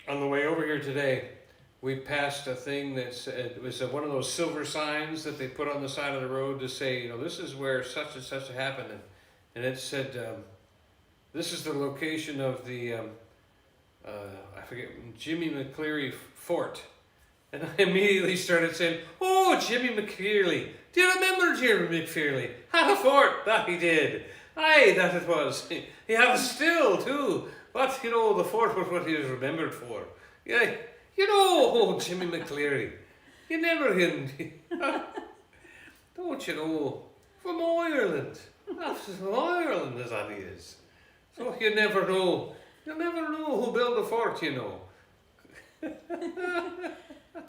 On the way over here today, we passed a thing that said, it was one of those silver signs that they put on the side of the road to say, this is where such and such happened. And it said, this is the location of the, I forget, Jimmy McCleary Fort. And I immediately started saying, oh, Jimmy McCleary. Do you remember Jimmy McCleary? Had a fort, that he did. Aye, that it was. He had a still, too. But, the fort was what he was remembered for. Yeah. Jimmy McCleary, you never him. Don't you know, from Ireland. That's from Ireland as that is. So you never know. You'll never know who built the fort,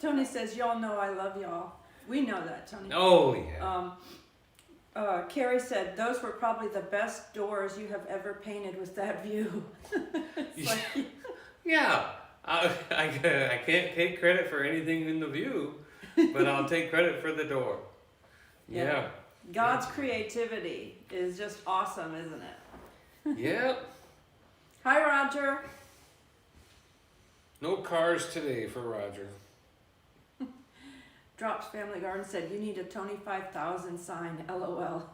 Tony says, y'all know I love y'all. We know that, Tony. Oh, yeah. Carrie said, those were probably the best doors you have ever painted with that view. Yeah. I can't take credit for anything in the view, but I'll take credit for the door. Yeah. God's creativity is just awesome, isn't it? Yeah. Hi, Roger. No cars today for Roger. Drops Family Garden said, you need a Tony 5000 sign, LOL.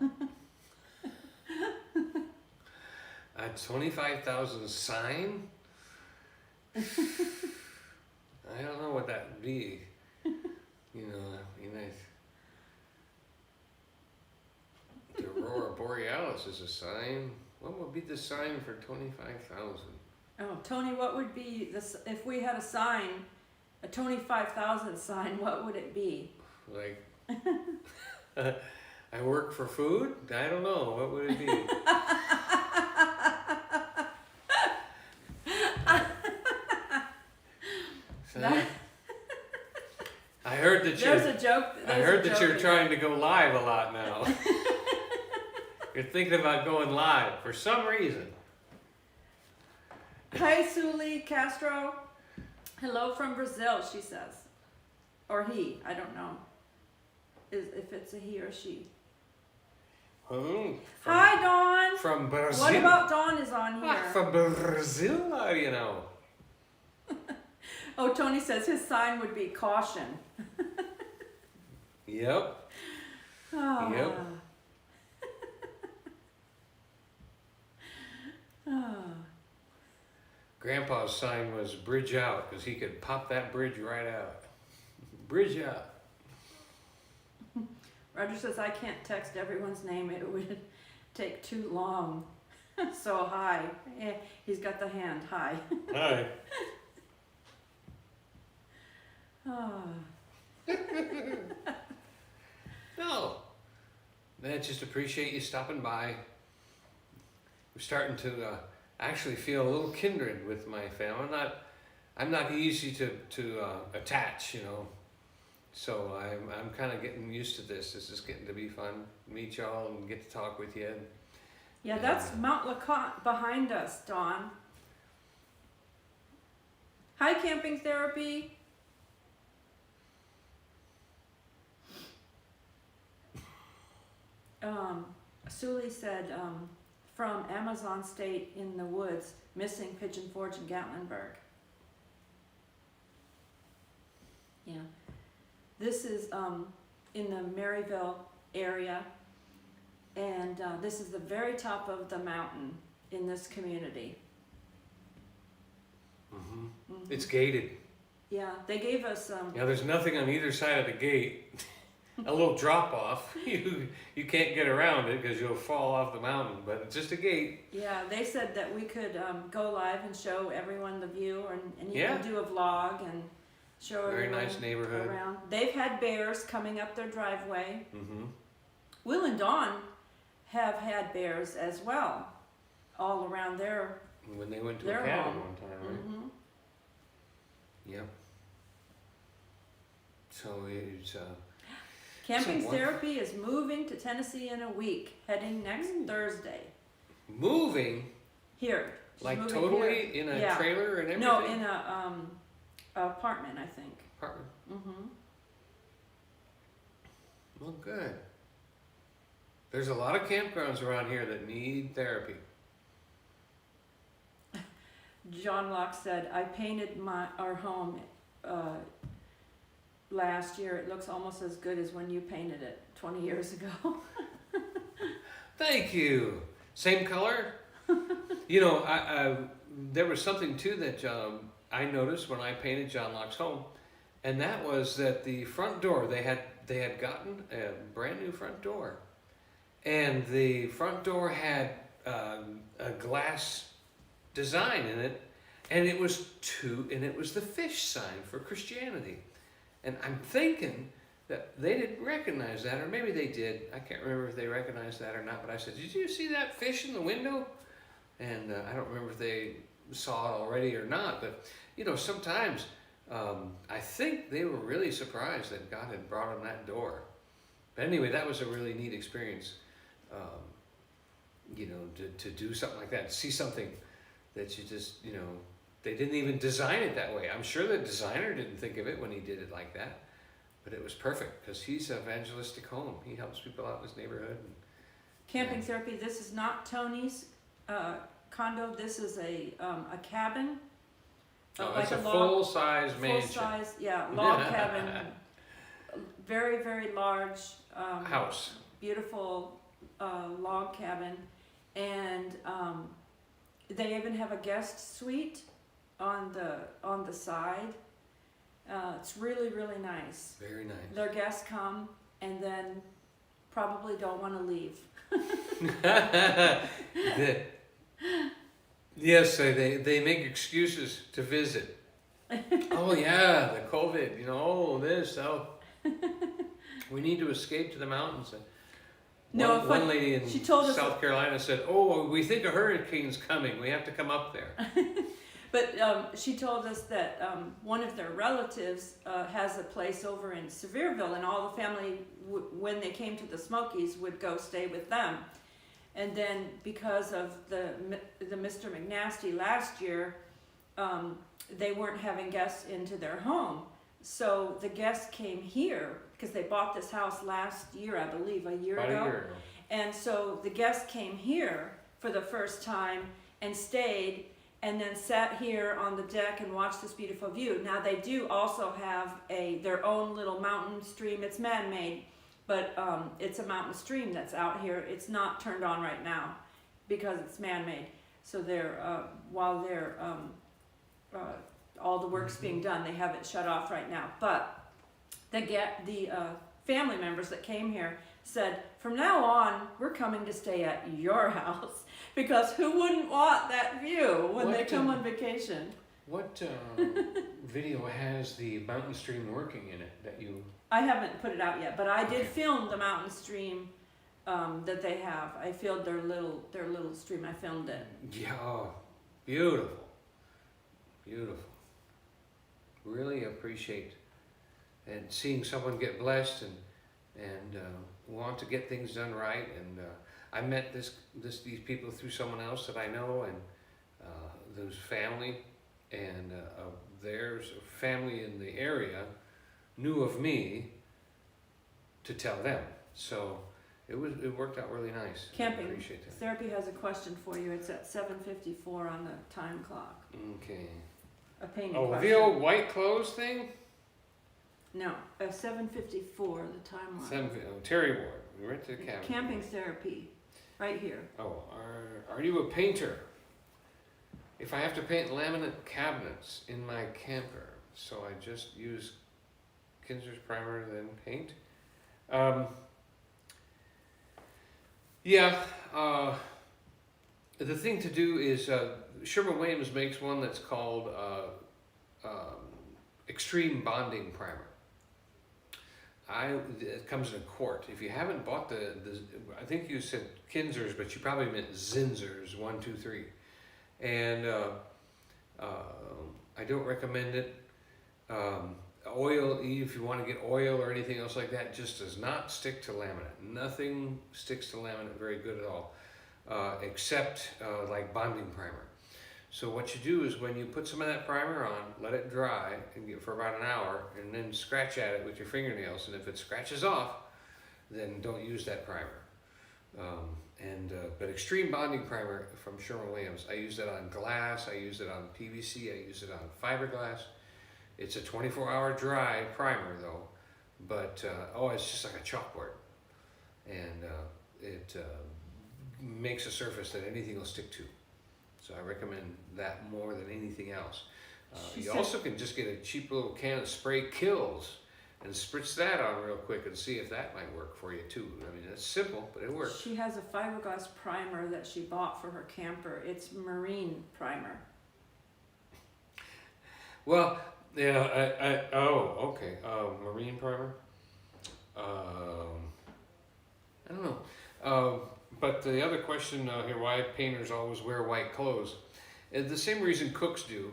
A 25,000 sign? I don't know what that would be. That'd be nice. The Aurora Borealis is a sign. What would be the sign for 25,000? Oh, Tony, what would be this if we had a sign, a Tony 5000 sign? What would it be? Like, I work for food? I don't know. What would it be? I heard that There's a joke. you're trying to go live a lot now. You're thinking about going live for some reason. Hi, Suli Castro. Hello from Brazil, she says. Or he, I don't know. If it's a he or she. Hi, Dawn. From Brazil. What about Dawn is on here? From Brazil, Oh, Tony says his sign would be caution. Yep. Oh. Yep. Oh. Grandpa's sign was bridge out because he could pop that bridge right out. Bridge out. Roger says, I can't text everyone's name. It would take too long. So, hi. He's got the hand. Hi. Hi. Oh. No. Man, just appreciate you stopping by. We're starting to actually feel a little kindred with my family. I'm not easy to attach, So I'm kind of getting used to this. This is getting to be fun. Meet y'all and get to talk with you. Yeah, that's Mount LeCotte behind us, Dawn. Hi, Camping Therapy. Suli said, from Amazon State in the woods, missing Pigeon Forge and Gatlinburg. Yeah. This is in the Maryville area, and this is the very top of the mountain in this community. Mm-hmm. Mm-hmm. It's gated. Yeah, they gave us there's nothing on either side of the gate. a little drop off. You can't get around it because you'll fall off the mountain, but it's just a gate. Yeah, they said that we could go live and show everyone the view, and you Yeah. can do a vlog and show Very everyone nice neighborhood. around. They've had bears coming up their driveway. Mm-hmm. Will and Dawn have had bears as well, all around their. When they went to a They're cabin home. one time, right? Mhm. Yep. So it's Camping So what- Therapy is moving to Tennessee in a week, heading next Thursday. moving, Here. She's like moving totally here. in a Yeah. trailer and everything. No, in a apartment, I think. Apartment. Mm-hmm. Well, good. There's a lot of campgrounds around here that need therapy. John Locke said, "I painted our home last year. It looks almost as good as when you painted it 20 years ago." Thank you. Same color. You know, I there was something too that I noticed when I painted John Locke's home, and that was that the front door they had gotten a brand new front door, and the front door had a glass design in it, and it was the fish sign for Christianity, and I'm thinking that they didn't recognize that, or maybe they did. I can't remember if they recognized that or not. But I said, "Did you see that fish in the window?" And I don't remember if they saw it already or not. But you know, sometimes I think they were really surprised that God had brought them that door. But anyway, that was a really neat experience. You know, to do something like that, see something that you just, you know, they didn't even design it that way. I'm sure the designer didn't think of it when he did it like that. But it was perfect because he's an evangelistic home. He helps people out in his neighborhood. Camping Therapy. This is not Tony's condo. This is a cabin. It's like a log- full-size mansion. Full-size, yeah, log cabin. Very, very large. House. Beautiful log cabin, and they even have a guest suite on the side. It's really, really nice. Very nice. Their guests come and then probably don't want to leave. Yes, they make excuses to visit. Oh yeah, the COVID, you know, oh this, oh. We need to escape to the mountains. No, One lady in she told us South Carolina said, "Oh, we think a hurricane's coming. We have to come up there." But she told us that one of their relatives has a place over in Sevierville, and all the family, when they came to the Smokies, would go stay with them. And then because of the Mr. McNasty last year, they weren't having guests into their home. So the guests came here because they bought this house last year, I believe, a year ago. And so the guests came here for the first time and stayed, and then sat here on the deck and watched this beautiful view. Now they do also have their own little mountain stream. It's man-made, but it's a mountain stream that's out here. It's not turned on right now because it's man-made. So while they're all the work's being done, they have it shut off right now. But the family members that came here said, from now on, we're coming to stay at your house, because who wouldn't want that view when they come on vacation? What video has the mountain stream working in it that you? I haven't put it out yet, but I did film the mountain stream that they have. I filmed their little stream. I filmed it. Yeah, oh, beautiful, beautiful. Really appreciate and seeing someone get blessed and want to get things done right. And I met these people through someone else that I know, and whose family and there's a family in the area knew of me to tell them. So it worked out really nice. Camping I appreciate that. Therapy has a question for you. It's at 7:54 on the time clock. Okay. A painting Oh, question. the old white clothes thing? No, 7:54, the timeline. Terry Ward. We went to the cabin. Camping Therapy, right here. Oh, are you a painter? If I have to paint laminate cabinets in my camper, so I just use Kinzer's primer, then paint. Um, yeah, the thing to do is Sherwin-Williams makes one that's called Extreme Bonding Primer. It comes in a quart. If you haven't bought the I think you said Kinzers, but you probably meant Zinzers 1, 2, 3. And I don't recommend it. Oil, if you want to get oil or anything else like that, just does not stick to laminate. Nothing sticks to laminate very good at all, except like bonding primer. So what you do is when you put some of that primer on, let it dry for about an hour, and then scratch at it with your fingernails. And if it scratches off, then don't use that primer. But Extreme Bonding Primer from Sherwin-Williams, I use that on glass, I use it on PVC, I use it on fiberglass. It's a 24-hour dry primer though, but it's just like a chalkboard, and it makes a surface that anything will stick to. So I recommend that more than anything else. You also can just get a cheap little can of spray Kills and spritz that on real quick and see if that might work for you too. I mean, it's simple, but it works. She has a fiberglass primer that she bought for her camper. It's marine primer. Well, yeah, okay. Marine primer. I don't know. But the other question here, why painters always wear white clothes? The same reason cooks do,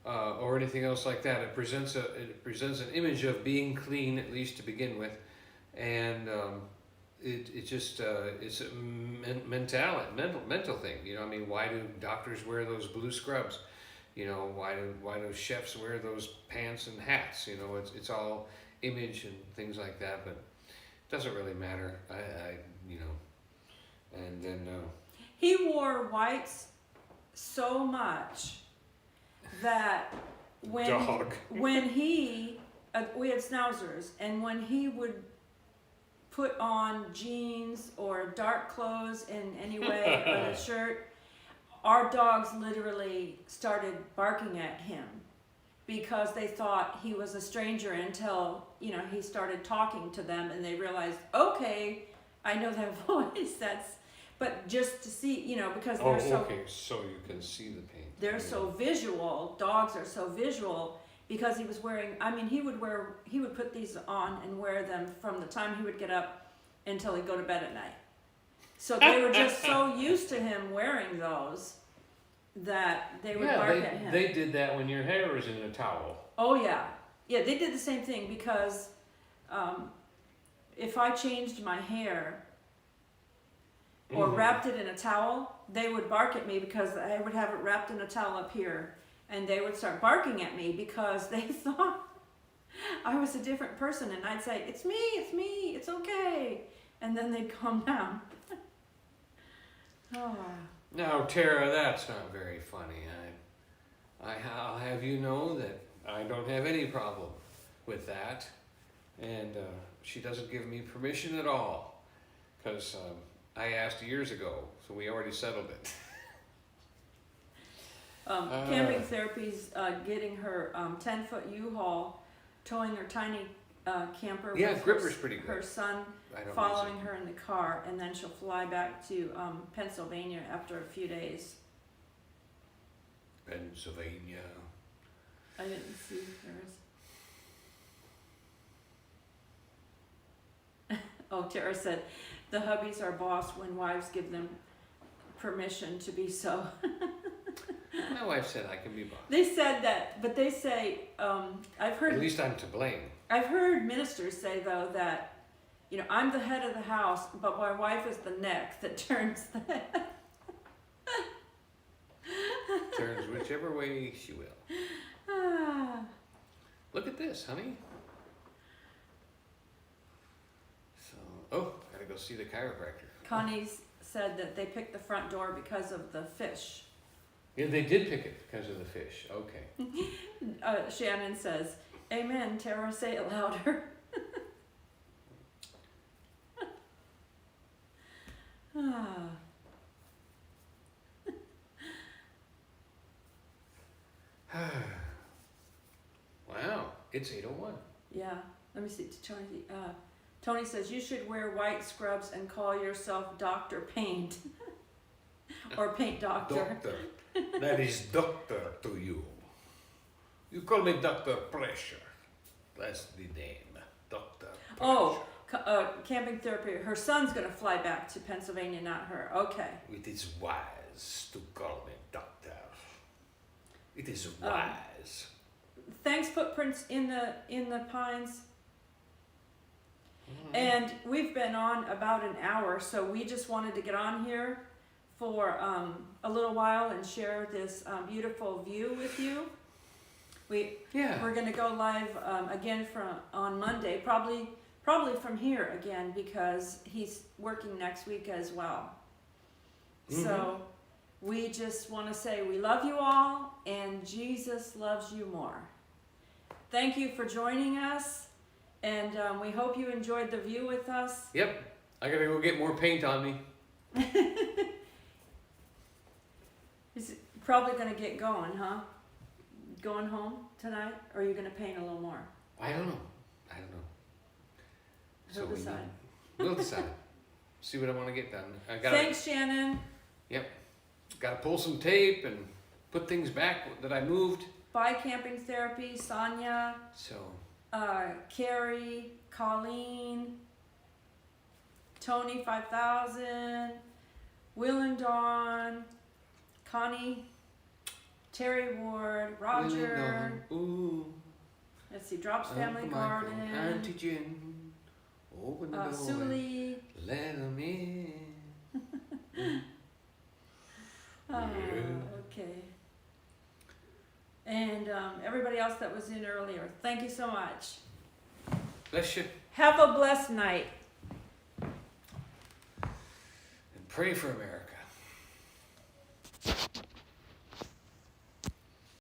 or anything else like that. It presents an image of being clean, at least to begin with, and it's a mental thing. You know, I mean, why do doctors wear those blue scrubs? You know, why do chefs wear those pants and hats? You know, it's all image and things like that, but it doesn't really matter. And then He wore whites so much that when he we had schnauzers, and when he would put on jeans or dark clothes in any way on a shirt, our dogs literally started barking at him because they thought he was a stranger until, he started talking to them and they realized, okay, I know that voice. But just to see, because they're so you can see the paint. They're so visual. Dogs are so visual because he was wearing. I mean, he would put these on and wear them from the time he would get up until he'd go to bed at night. So they were just so used to him wearing those that they would bark at him. They did that when your hair was in a towel. Oh yeah, they did the same thing because if I changed my hair or wrapped it in a towel, they would bark at me because I would have it wrapped in a towel up here, and they would start barking at me because they thought I was a different person, and I'd say, it's me, it's okay, and then they'd calm down. Oh. Now, Tara, that's not very funny. I'll have you know that I don't have any problem with that, and she doesn't give me permission at all, because I asked years ago, so we already settled it. Camping Therapy's getting her 10-foot U-Haul, towing her tiny camper with Gripper's pretty good. Her son following her in the car, and then she'll fly back to Pennsylvania after a few days. Pennsylvania. I didn't see hers. Oh, Tara said, the hubbies are boss when wives give them permission to be so. My wife said I can be boss. They said that, but they say, I've heard... At least I'm to blame. I've heard ministers say, though, that, I'm the head of the house, but my wife is the neck that turns the head. Turns whichever way she will. Look at this, honey. Gotta go see the chiropractor. Connie's said that they picked the front door because of the fish. Yeah, they did pick it because of the fish. Okay. Shannon says, amen, Tara, say it louder. Wow, it's 8:01. Yeah, let me see. Tony says you should wear white scrubs and call yourself Dr. Paint. Or Paint Doctor. Doctor. That is doctor to you. You call me Dr. Pressure. That's the name. Dr. Pressure. Oh, camping therapy. Her son's going to fly back to Pennsylvania, not her. Okay. It is wise to call me doctor. It is wise. Thanks, Footprints in the Pines. And we've been on about an hour, so we just wanted to get on here for a little while and share this beautiful view with you. We're going to go live again on Monday, probably from here again, because he's working next week as well. So we just want to say we love you all, and Jesus loves you more. Thank you for joining us, and we hope you enjoyed the view with us. Yep, I gotta go get more paint on me. He's probably going to get going, huh? Going home tonight, or are you going to paint a little more? I don't know. He'll decide. We'll decide. See what I want to get done. Thanks, Shannon. Yep. Got to pull some tape and put things back that I moved. Bye Camping Therapy, Sonia, So. Carrie, Colleen, Tony 5000, Will and Dawn, Connie, Terry Ward, Roger. Ooh. Let's see, Drops Family Uncle Garden. Michael, Auntie Jen. Open the door. Sully. Let them in. Okay. And everybody else that was in earlier, thank you so much. Bless you. Have a blessed night. And pray for America.